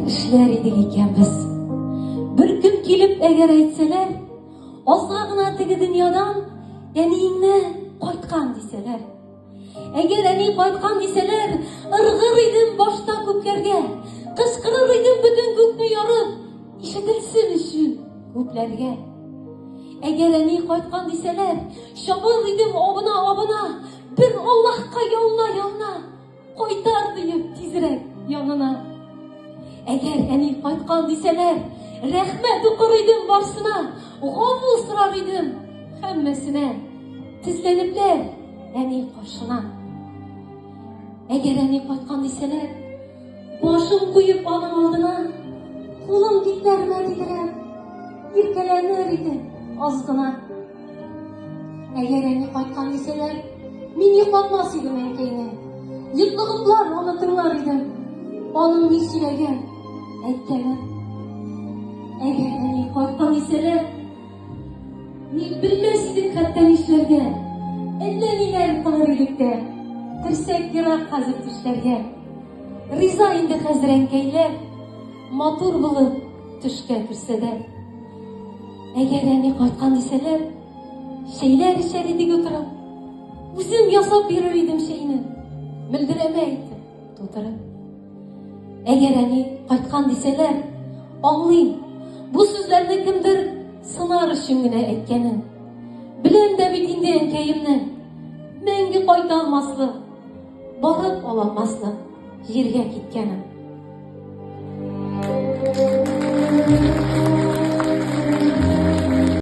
Эшләр идек икән без. Бер көн килеп әгәр әйтсәләр, азга гына теге дөньядан әниеңне кайткан дисәләр. Әгәр әни кайткан дисәләр, ыргыр идем башта күкләргә, кычкырыр идем бөтен күкне ярып, ишетелсен өчен күкләргә. Әгәр әни кайткан дисәләр, чабыр идем абына, бер Аллаһка ялна, кайтар диеп тизрәк янына. Әгәр әни кайткан дисәләр, рәхмәт укыр идем барсына, гафу сорар идем һәммәсенә. Тезләнепләр әни каршына. Әгәр әни кайткан дисәләр, башым куеп аның алдына, кулым битләренә тидереп, иркәләнер идем аз гына. Әгәр әни кайткан дисәләр, мин йоклатмас идем әнкәйне. Йотлыгыплар аны тыңлар идем, аның ни сөйләгән, әйткәнен. Әгәр әни кайткан дисәләр, мин белмәс идем хәтта нишләргә. Әллә ниләр кылыр идек тә, терсәк ерак хәзер төшләргә. Риза инде хәзер әнкәйләр, матур булып төшкә керсә дә. Әгәр әни кайткан дисәләр, шәйләр эчәр идек утырып, үзем ясап бирер идем шәйне, белдерәмә итеп тутырып. Әгәр әни кайткан дисәләр, аңлыйм, бу сүзләрне кемдер сынар өчен генә әйткәнен. Беләм дә бит инде әнкәемнең мәңге кайта алмаслык, барып ала алмаслык җиргә киткәнен.